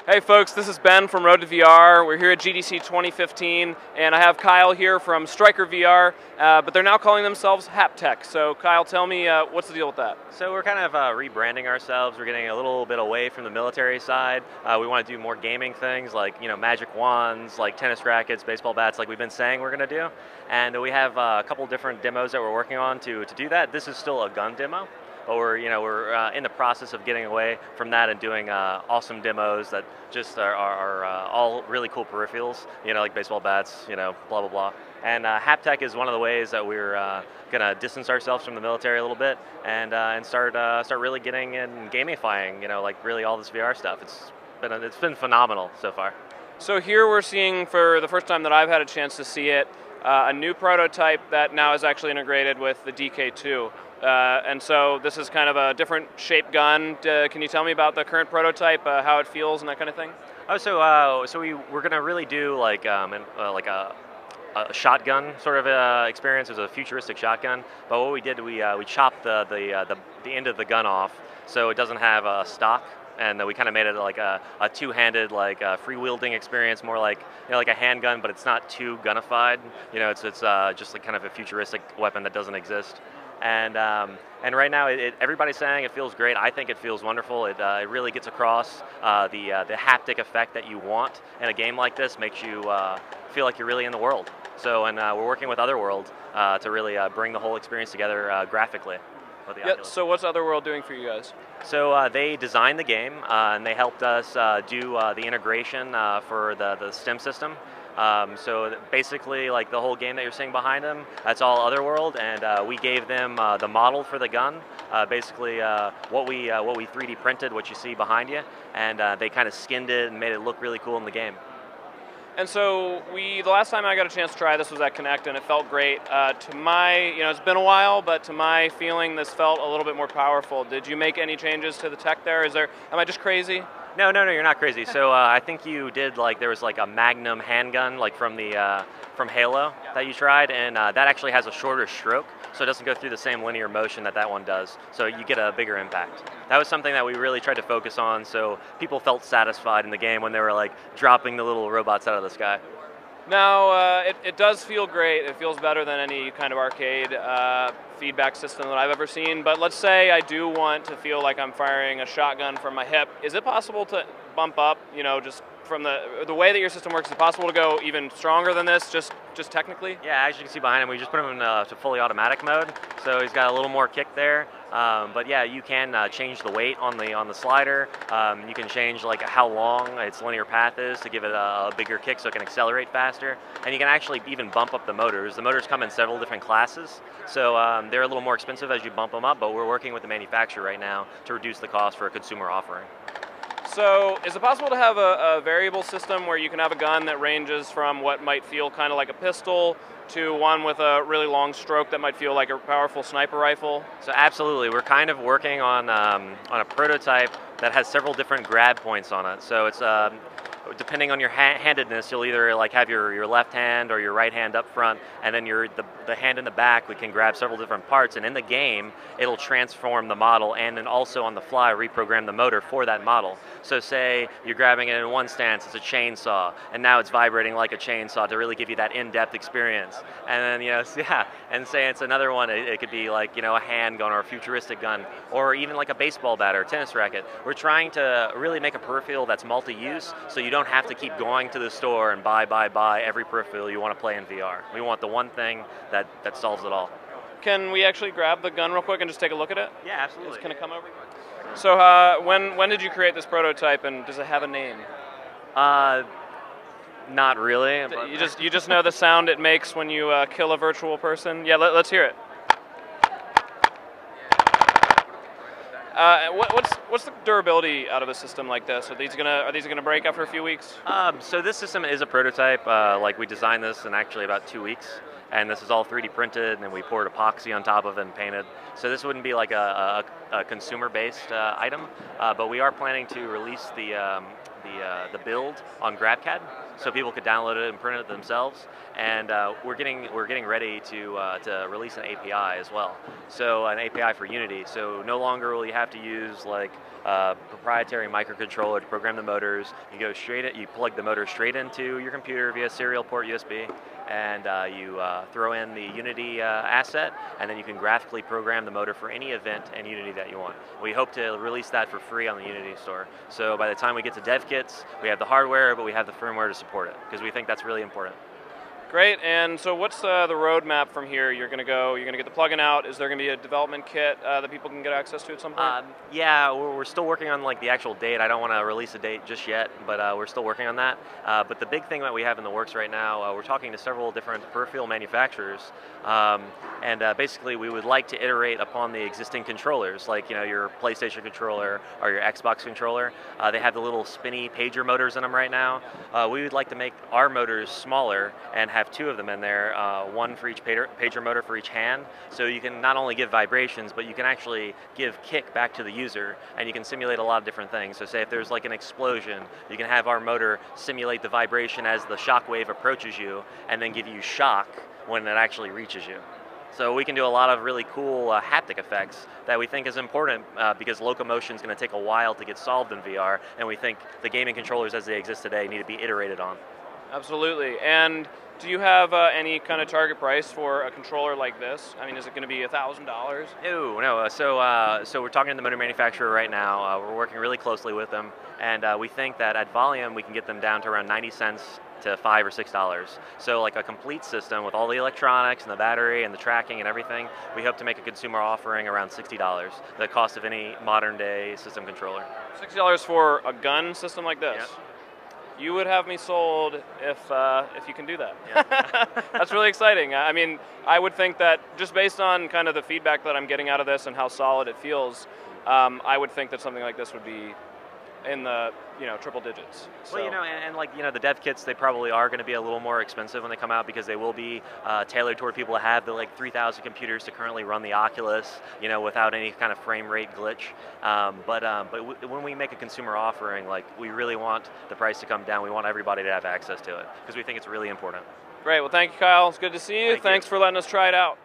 Hey folks, this is Ben from Road to VR. We're here at GDC 2015, and I have Kyle here from Striker VR, but they're now calling themselves HapTech's. So Kyle, tell me, what's the deal with that? So we're kind of rebranding ourselves. We're getting a little bit away from the military side. We want to do more gaming things like, magic wands, like tennis rackets, baseball bats, like we've been saying we're going to do. And we have a couple different demos that we're working on to do that. This is still a gun demo. But we're in the process of getting away from that and doing awesome demos that just are all really cool peripherals, like baseball bats, blah, blah, blah. And HapTech is one of the ways that we're going to distance ourselves from the military a little bit and start really getting in gamifying, like really all this VR stuff. It's been phenomenal so far. So here we're seeing, for the first time that I've had a chance to see it, a new prototype that now is actually integrated with the DK2. And so this is kind of a different shaped gun. Can you tell me about the current prototype, how it feels and that kind of thing? Oh, so we're going to really do like a shotgun sort of experience. It was a futuristic shotgun. But what we did, we chopped the end of the gun off so it doesn't have a stock. And we kind of made it like a two-handed, like free-wielding experience, more like like a handgun, but it's not too gunnified. It's just like kind of a futuristic weapon that doesn't exist. And right now, everybody's saying it feels great. I think it feels wonderful. It really gets across the haptic effect that you want in a game like this. Makes you feel like you're really in the world. So, and we're working with Otherworld to really bring the whole experience together graphically. Yeah, so what's Otherworld doing for you guys? So they designed the game, and they helped us do the integration for the STEM system. So basically, like the whole game that you're seeing behind them, that's all Otherworld, and we gave them the model for the gun, basically what we 3D printed, what you see behind you, and they kind of skinned it and made it look really cool in the game. And so the last time I got a chance to try this was at Connect, and it felt great. To my, it's been a while, but to my feeling, this felt a little bit more powerful. Did you make any changes to the tech there? Am I just crazy? No, you're not crazy. So I think you did there was like a Magnum handgun, like from Halo that you tried, and that actually has a shorter stroke, so it doesn't go through the same linear motion that one does. So you get a bigger impact. That was something that we really tried to focus on, so people felt satisfied in the game when they were like dropping the little robots out of the sky. Now, it does feel great. It feels better than any kind of arcade feedback system that I've ever seen. But let's say I do want to feel like I'm firing a shotgun from my hip. Is it possible to bump up, just from the way that your system works, is it possible to go even stronger than this, just technically? Yeah, as you can see behind him, we just put him to fully automatic mode, so he's got a little more kick there. But yeah, you can change the weight on the slider. You can change like how long its linear path is to give it a bigger kick so it can accelerate faster. And you can actually even bump up the motors. The motors come in several different classes, so they're a little more expensive as you bump them up, but we're working with the manufacturer right now to reduce the cost for a consumer offering. So is it possible to have a variable system where you can have a gun that ranges from what might feel kind of like a pistol to one with a really long stroke that might feel like a powerful sniper rifle? So absolutely, we're kind of working on a prototype that has several different grab points on it. So it's depending on your handedness, you'll either like have your left hand or your right hand up front, and then the hand in the back, we can grab several different parts, and in the game, it'll transform the model and then also on the fly reprogram the motor for that model. So say you're grabbing it in one stance, it's a chainsaw, and now it's vibrating like a chainsaw to really give you that in-depth experience. And then, and say it's another one, it could be like, a handgun or a futuristic gun, or even like a baseball bat or a tennis racket. We're trying to really make a peripheral that's multi-use, so you don't have to keep going to the store and buy every peripheral you want to play in VR. We want the one thing that solves it all. Can we actually grab the gun real quick and just take a look at it? Yeah, absolutely. Just kind of come over. So when did you create this prototype, and does it have a name? Not really. But You just know the sound it makes when you kill a virtual person? Yeah, let's hear it. What's the durability out of a system like this? Are these gonna break after a few weeks? So this system is a prototype. Like we designed this in actually about 2 weeks, and this is all 3D printed, and then we poured epoxy on top of it and painted. So this wouldn't be like a consumer-based item, but we are planning to release the build on GrabCAD. so people could download it and print it themselves. And we're getting ready to release an API as well. So an API for Unity. So no longer will you have to use like proprietary microcontroller to program the motors. You plug the motor straight into your computer via serial port USB, and you throw in the Unity asset, and then you can graphically program the motor for any event in Unity that you want. We hope to release that for free on the Unity store. So by the time we get to dev kits, we have the hardware, but we have the firmware to support it, because we think that's really important. Great, and so what's the roadmap from here? You're going to get the plugin out. Is there going to be a development kit that people can get access to at some point? Yeah, we're still working on like the actual date. I don't want to release a date just yet, but we're still working on that. But the big thing that we have in the works right now, we're talking to several different peripheral manufacturers, and basically we would like to iterate upon the existing controllers, like your PlayStation controller or your Xbox controller. They have the little spinny pager motors in them right now. We would like to make our motors smaller and have two of them in there, one for each pager motor for each hand, so you can not only give vibrations, but you can actually give kick back to the user, and you can simulate a lot of different things. So say if there's like an explosion, you can have our motor simulate the vibration as the shock wave approaches you, and then give you shock when it actually reaches you. So we can do a lot of really cool haptic effects that we think is important because locomotion is going to take a while to get solved in VR, and we think the gaming controllers as they exist today need to be iterated on. Absolutely. And do you have any kind of target price for a controller like this? I mean, is it going to be $1,000? No. So we're talking to the motor manufacturer right now. We're working really closely with them, and we think that at volume we can get them down to around 90 cents to $5 or $6. So like a complete system with all the electronics and the battery and the tracking and everything, we hope to make a consumer offering around $60, the cost of any modern day system controller. $60 for a gun system like this? Yep. You would have me sold if you can do that. Yeah. That's really exciting. I mean, I would think that just based on kind of the feedback that I'm getting out of this and how solid it feels, I would think that something like this would be in the triple digits. So. Well, and the dev kits, they probably are going to be a little more expensive when they come out because they will be tailored toward people that have the 3,000 computers to currently run the Oculus, without any kind of frame rate glitch. But when we make a consumer offering, we really want the price to come down. We want everybody to have access to it because we think it's really important. Great. Well, thank you, Kyle. It's good to see you. Thanks for letting us try it out.